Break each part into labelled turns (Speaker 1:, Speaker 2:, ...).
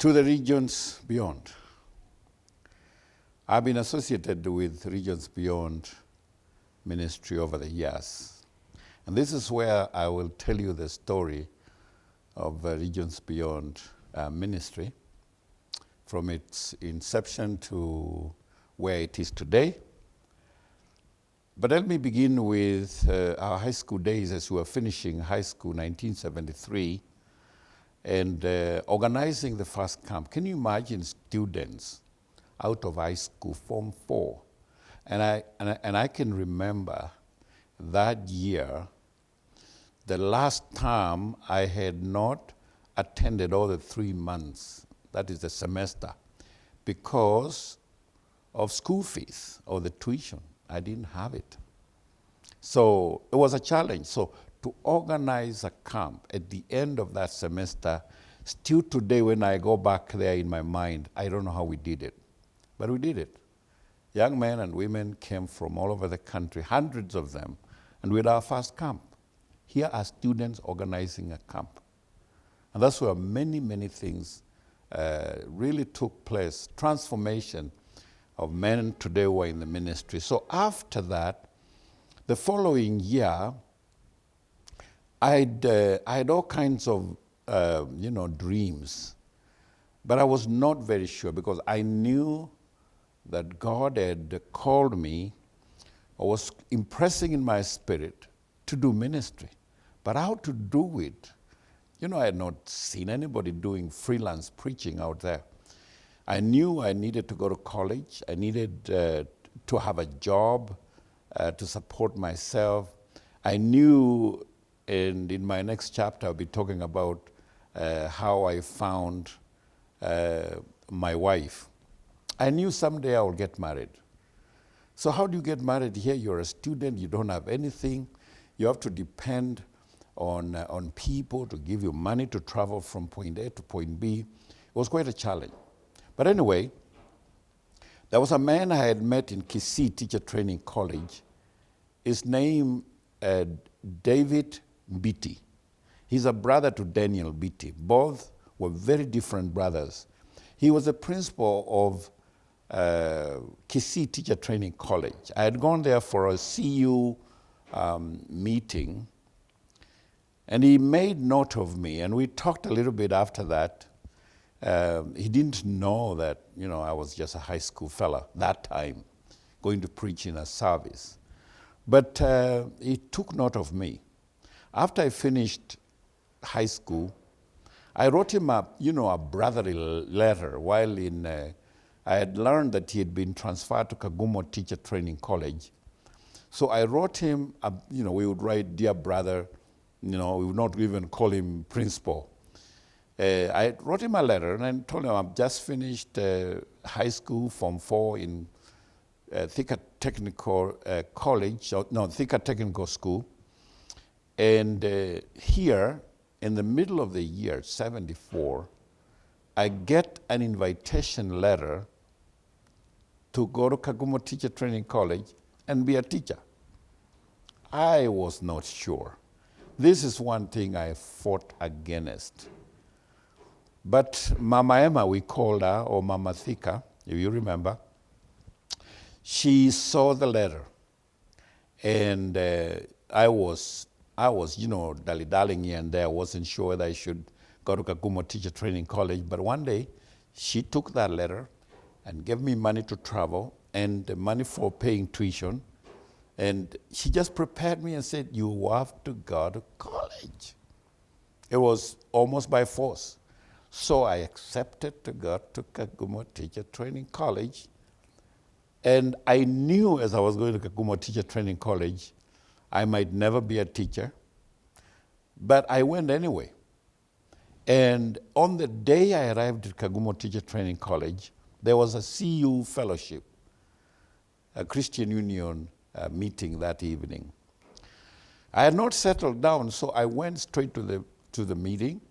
Speaker 1: To the regions beyond. I've been associated with Regions Beyond ministry over the years. And this is where I will tell you the story of Regions Beyond ministry, from its inception to where it is today. But let me begin with our high school days as we were finishing high school, 1973, and organizing the first camp. Can you imagine students out of high school, Form 4? And I can remember that year, the last term I had not attended all the 3 months, that is the semester, because of school fees or the tuition. I didn't have it. So it was a challenge. So to organize a camp at the end of that semester, still today when I go back there in my mind, I don't know how we did it. But we did it. Young men and women came from all over the country, hundreds of them, and we had our first camp. Here are students organizing a camp. And that's where many, many things really took place, transformation of men today who are in the ministry. So after that, the following year, I had all kinds of dreams, but I was not very sure because I knew that God had called me or was impressing in my spirit to do ministry. But how to do it? I had not seen anybody doing freelance preaching out there. I knew I needed to go to college. I needed to have a job to support myself. I knew, and in my next chapter, I'll be talking about how I found my wife. I knew someday I will get married. So how do you get married here? You're a student, you don't have anything. You have to depend on people to give you money to travel from point A to point B. It was quite a challenge. But anyway, there was a man I had met in Kisii Teacher Training College. His name, David Mbiti. He's a brother to Daniel Mbiti. Both were very different brothers. He was the principal of Kisii Teacher Training College. I had gone there for a CU meeting, and he made note of me, and we talked a little bit after that. He didn't know that, I was just a high school fella that time, going to preach in a service. But he took note of me. After I finished high school, I wrote him a brotherly letter while I had learned that he had been transferred to Kagumo Teacher Training College. So I wrote him, we would write, "Dear brother," we would not even call him principal. I wrote him a letter and I told him I've just finished high school, Form 4 in Thika Technical College, Thika Technical School. And here, in the middle of the year, 74, I get an invitation letter to go to Kagumo Teacher Training College and be a teacher. I was not sure. This is one thing I fought against. But Mama Emma, we called her, or Mama Thika, if you remember, she saw the letter. And I was dilly-dallying here and there. I wasn't sure whether I should go to Kagumo Teacher Training College. But one day, she took that letter and gave me money to travel and money for paying tuition. And she just prepared me and said, "You have to go to college." It was almost by force. So I accepted to go to Kagumo Teacher Training College. And I knew as I was going to Kagumo Teacher Training College, I might never be a teacher. But I went anyway. And on the day I arrived at Kagumo Teacher Training College, there was a CU fellowship, a Christian Union meeting that evening. I had not settled down, so I went straight to the meeting.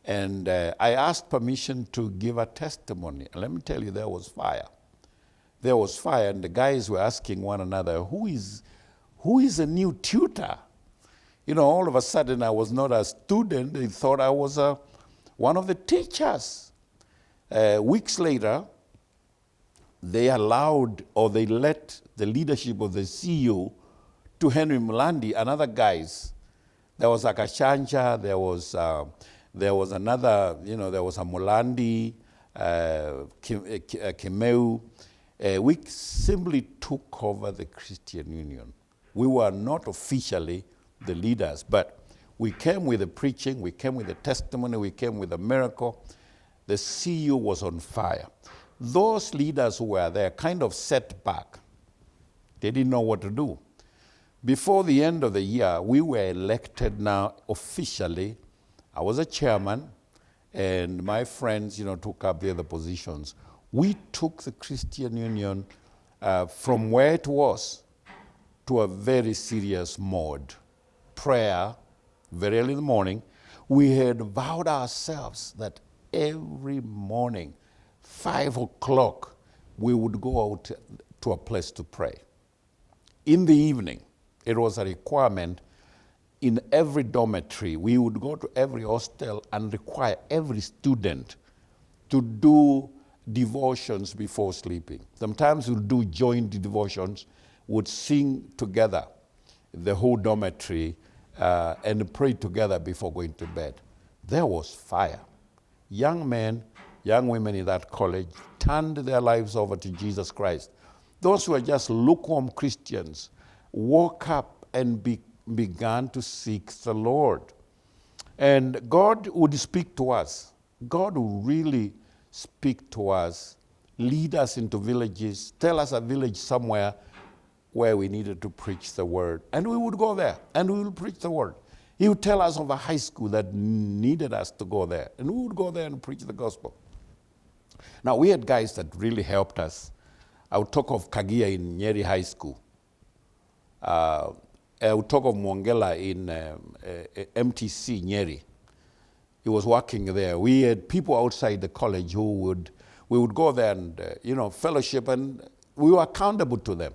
Speaker 1: And I asked permission to give a testimony. And let me tell you, there was fire. There was fire, and the guys were asking one another, who is a new tutor? All of a sudden I was not a student. They thought I was one of the teachers. Weeks later, they allowed or they let the leadership of the CU to Henry Mulandi and other guys. There was Akashanja, there was another, there was a Mulandi, Kimeu. We simply took over the Christian Union. We were not officially the leaders, but we came with the preaching, we came with the testimony, we came with a miracle. The CU was on fire. Those leaders who were there kind of set back. They didn't know what to do. Before the end of the year, we were elected now officially. I was a chairman, and my friends, took up the other positions. We took the Christian Union from where it was to a very serious mode. Prayer, very early in the morning. We had vowed ourselves that every morning, 5 o'clock, we would go out to a place to pray. In the evening, it was a requirement in every dormitory. We would go to every hostel and require every student to do devotions before sleeping. Sometimes we'll do joint devotions, would sing together, the whole dormitory, and pray together before going to bed. There was fire. Young men, young women in that college turned their lives over to Jesus Christ. Those who were just lukewarm Christians woke up and began to seek the Lord. And God would speak to us. God would really speak to us, lead us into villages, tell us a village somewhere where we needed to preach the word. And we would go there, and we would preach the word. He would tell us of a high school that needed us to go there, and we would go there and preach the gospel. Now, we had guys that really helped us. I would talk of Kagia in Nyeri High School. I would talk of Mwongela in MTC Nyeri. He was working there. We had people outside the college we would go there and, fellowship, and we were accountable to them.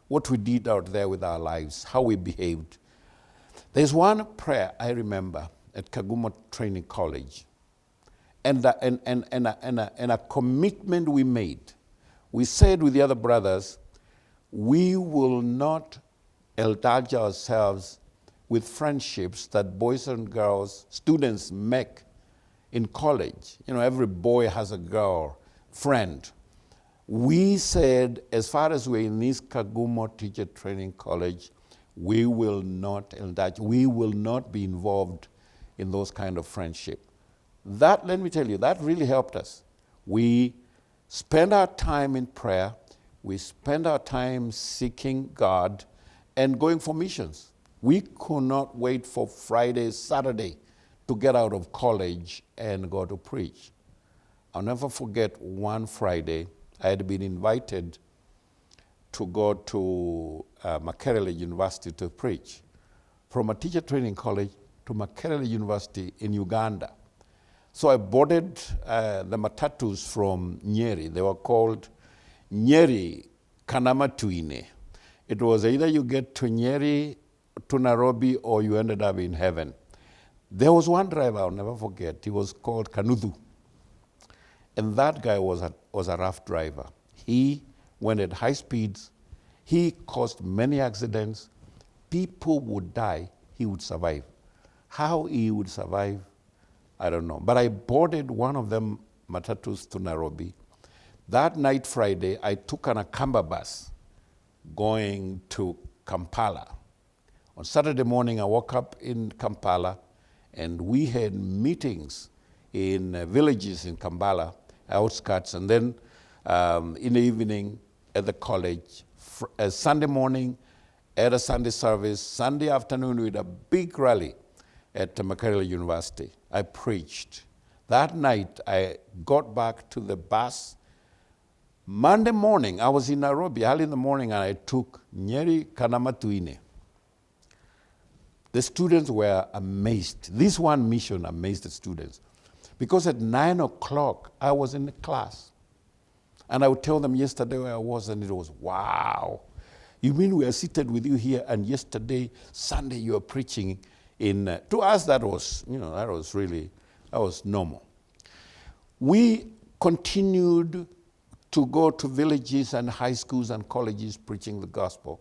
Speaker 1: What we did out there with our lives, how we behaved. There's one prayer I remember at Kagumo Training College, and a commitment we made. We said with the other brothers, we will not indulge ourselves with friendships that boys and girls, students make in college. Every boy has a girl friend. We said, as far as we're in this Kagumo Teacher Training College, we will not indulge, we will not be involved in those kind of friendship. That, let me tell you, that really helped us. We spend our time in prayer, we spend our time seeking God and going for missions. We could not wait for Friday, Saturday to get out of college and go to preach. I'll never forget one Friday, I had been invited to go to Makerere University to preach. From a teacher training college to Makerere University in Uganda. So I boarded the matatus from Nyeri. They were called Nyeri Kanamatuine. It was either you get to Nyeri, to Nairobi, or you ended up in heaven. There was one driver I'll never forget. He was called Kanuthu. And that guy was a rough driver. He went at high speeds. He caused many accidents. People would die. He would survive. How he would survive, I don't know. But I boarded one of them matatus to Nairobi. That night, Friday, I took an Akamba bus going to Kampala. On Saturday morning, I woke up in Kampala, and we had meetings in villages in Kampala, outskirts, and then in the evening at the college. Sunday morning at a Sunday service, Sunday afternoon with a big rally at Makerere University. I preached. That night, I got back to the bus. Monday morning, I was in Nairobi early in the morning, and I took Nyeri Kanamatuine. The students were amazed. This one mission amazed the students. Because at 9 o'clock, I was in the class. And I would tell them yesterday where I was, and it was, wow. You mean we are seated with you here, and yesterday, Sunday, you are preaching to us, that was, that was normal. We continued to go to villages and high schools and colleges preaching the gospel.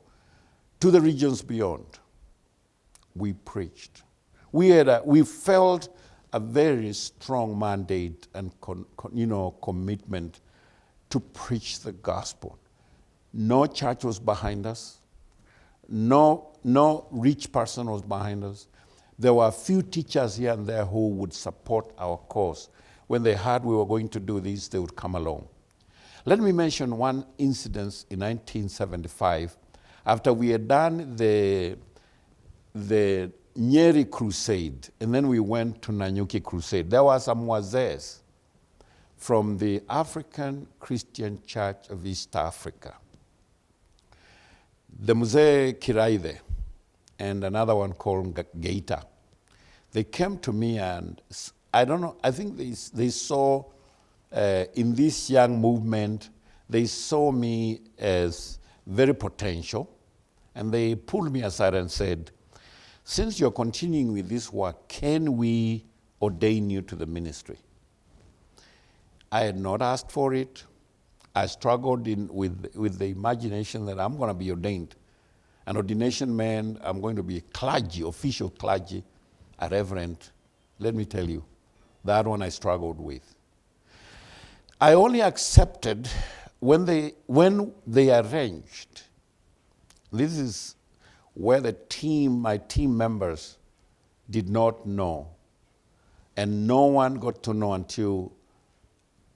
Speaker 1: To the regions beyond, we preached. We felt a very strong mandate and commitment to preach the gospel. No church was behind us. No rich person was behind us. There were a few teachers here and there who would support our cause. When they heard we were going to do this, they would come along. Let me mention one incident in 1975. After we had done the Nyeri Crusade, and then we went to Nanyuki Crusade, there were some wazees from the African Christian Church of East Africa. The Mzee Kiraithe and another one called Geita. They came to me and I don't know, I think they saw in this young movement, they saw me as very potential, and they pulled me aside and said, since you're continuing with this work, can we ordain you to the ministry? I had not asked for it. I struggled with the imagination that I'm going to be ordained. An ordination man, I'm going to be a clergy, official clergy, a reverend. Let me tell you, that one I struggled with. I only accepted when they arranged. This is where my team members did not know. And no one got to know until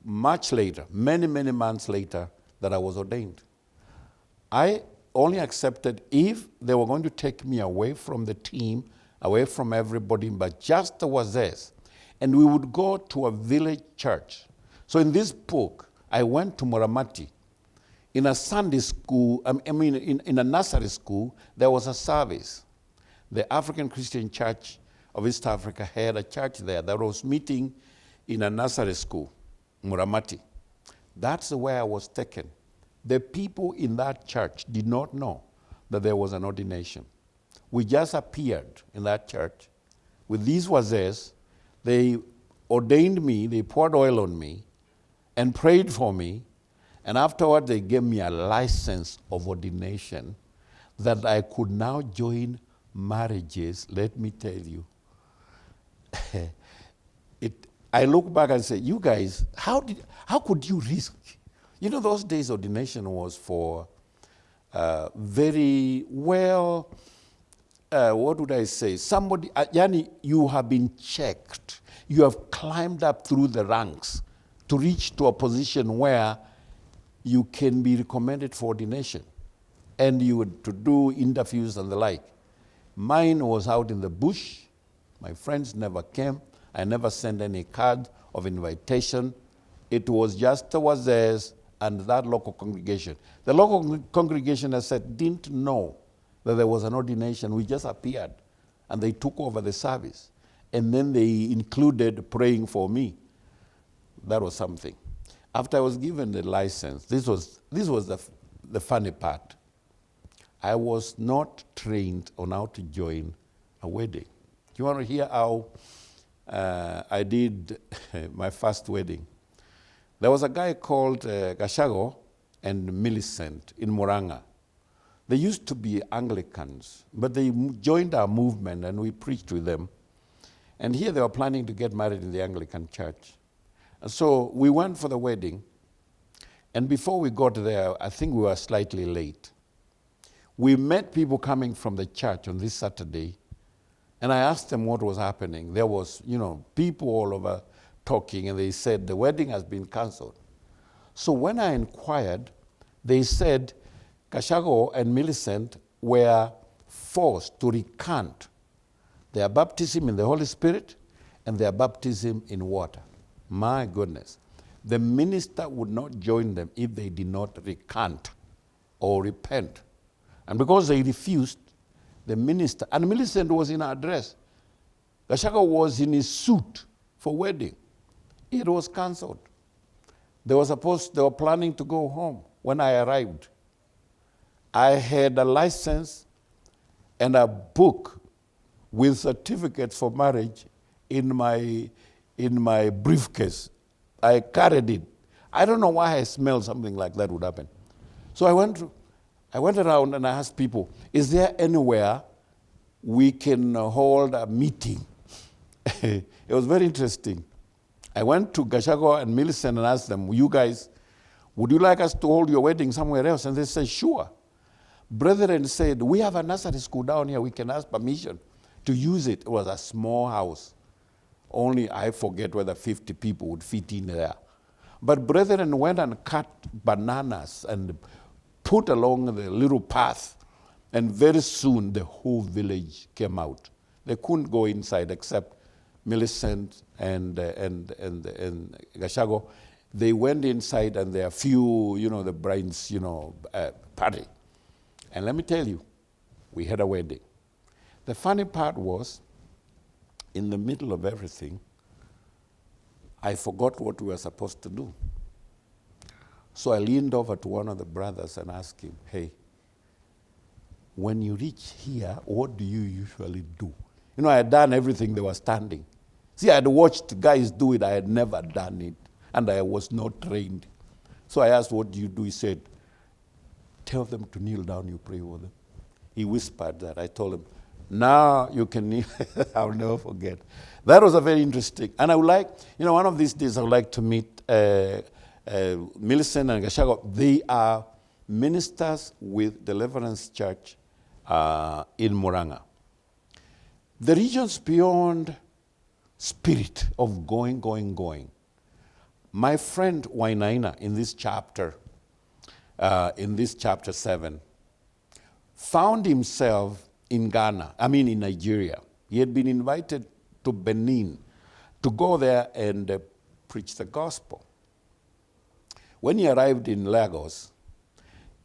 Speaker 1: much later, many months later, that I was ordained. I only accepted if they were going to take me away from the team, away from everybody, but just the wazees. And we would go to a village church. So in this book, I went to Muramati. In a Sunday school, in a nursery school, there was a service. The African Christian Church of East Africa had a church there that was meeting in a nursery school, Muramati. That's where I was taken. The people in that church did not know that there was an ordination. We just appeared in that church with these wazees. They ordained me, they poured oil on me, and prayed for me. And afterward, they gave me a license of ordination that I could now join marriages. Let me tell you. I look back and say, you guys, how could you risk? You know, those days ordination was for very well, what would I say? Somebody, Yani, you have been checked. You have climbed up through the ranks to reach to a position where you can be recommended for ordination. And you would to do interviews and the like. Mine was out in the bush. My friends never came. I never sent any card of invitation. It was just the wazees and that local congregation. The local congregation, I said, didn't know that there was an ordination. We just appeared, and they took over the service. And then they included praying for me. That was something. After I was given the license, this was the funny part. I was not trained on how to join a wedding. Do you want to hear how I did my first wedding? There was a guy called Gashago and Millicent in Muranga. They used to be Anglicans, but they joined our movement and we preached with them. And here they were planning to get married in the Anglican church. And so we went for the wedding. And before we got there, I think we were slightly late. We met people coming from the church on this Saturday. And I asked them what was happening. There was, people all over talking, and they said the wedding has been canceled. So when I inquired, they said Kashago and Millicent were forced to recant their baptism in the Holy Spirit and their baptism in water. My goodness. The minister would not join them if they did not recant or repent. And because they refused, the minister, and Millicent was in her dress. Gashago was in his suit for wedding. It was cancelled. They were planning to go home when I arrived. I had a license and a book with certificates for marriage in my briefcase. I carried it. I don't know why I smelled something like that would happen. So I went around and I asked people, is there anywhere we can hold a meeting? It was very interesting. I went to Gashago and Millicent and asked them, you guys, would you like us to hold your wedding somewhere else? And they said, sure. Brethren said, we have a nursery school down here. We can ask permission to use it. It was a small house. Only, I forget whether 50 people would fit in there. But brethren went and cut bananas and put along the little path. And very soon, the whole village came out. They couldn't go inside except Millicent and Gashago. They went inside and there are few, the bride's, party. And let me tell you, we had a wedding. The funny part was, in the middle of everything, I forgot what we were supposed to do. So I leaned over to one of the brothers and asked him, hey, when you reach here, what do you usually do? I had done everything they were standing. See, I had watched guys do it. I had never done it, and I was not trained. So I asked, what do you do? He said, tell them to kneel down, you pray over them. He whispered that. I told him, now you can kneel. I'll never forget. That was a very interesting. And I would like, one of these days I would like to meet Millicent and Gashago. They are ministers with Deliverance Church in Muranga. The regions beyond spirit of going. My friend Wainaina in this chapter 7, found himself in Nigeria. He had been invited to Benin to go there and preach the gospel. When he arrived in Lagos,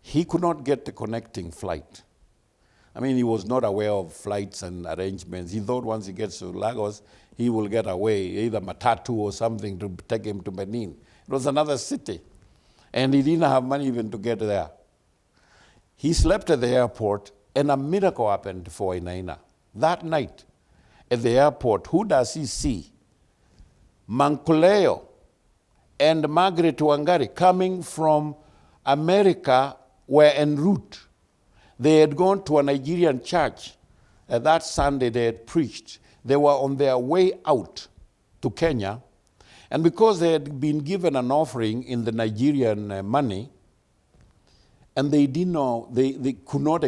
Speaker 1: he could not get the connecting flight. He was not aware of flights and arrangements. He thought once he gets to Lagos, he will get away, either Matatu or something to take him to Benin. It was another city. And he didn't have money even to get there. He slept at the airport, and a miracle happened for Inaina. That night, at the airport, who does he see? Mankuleo and Margaret Wangari coming from America were en route. They had gone to a Nigerian church. That Sunday they had preached. They were on their way out to Kenya. And because they had been given an offering in the Nigerian money, and they didn't know, they could not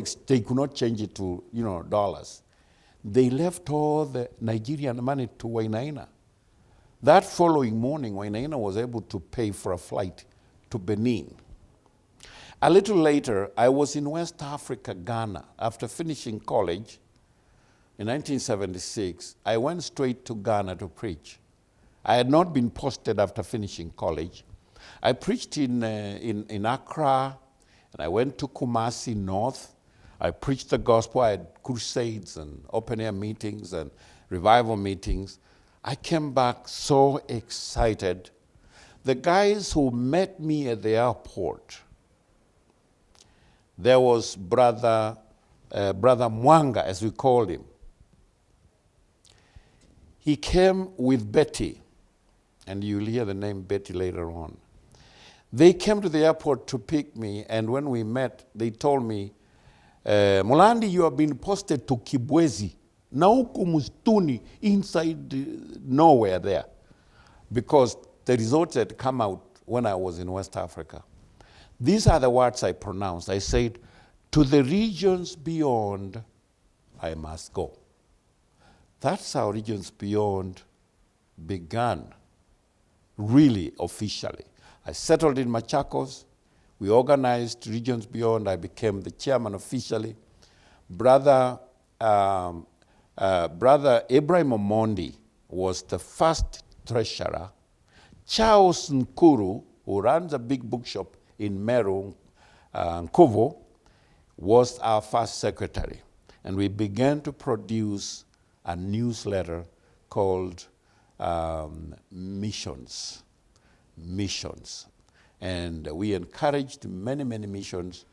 Speaker 1: change it to dollars. They left all the Nigerian money to Wainaina. That following morning, Wainaina was able to pay for a flight to Benin. A little later, I was in West Africa, Ghana. After finishing college in 1976, I went straight to Ghana to preach. I had not been posted after finishing college. I preached in Accra, and I went to Kumasi North. I preached the gospel. I had crusades and open-air meetings and revival meetings. I came back so excited. The guys who met me at the airport, there was Brother Mwanga, as we called him. He came with Betty, and you'll hear the name Betty later on. They came to the airport to pick me, and when we met, they told me, Mulandi, you have been posted to Kibwezi, Nauku Mustuni, inside nowhere there, because the results had come out when I was in West Africa. These are the words I pronounced. I said, to the regions beyond, I must go. That's how Regions Beyond began, really officially. I settled in Machakos. We organized Regions Beyond. I became the chairman officially. Brother Ibrahim Omondi was the first treasurer. Charles Nkuru, who runs a big bookshop in Meru, Nkovo, was our first secretary. And we began to produce a newsletter called Missions. And we encouraged many, many missions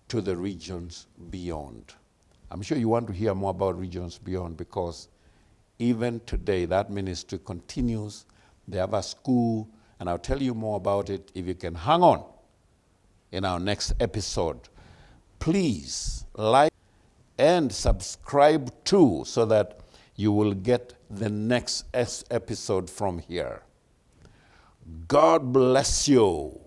Speaker 1: to the regions beyond. I'm sure you want to hear more about Regions Beyond, because even today that ministry continues. They have a school, And I'll tell you more about it if you can hang on in our next episode. Please like and subscribe too, so that you will get the next episode from here. God bless you.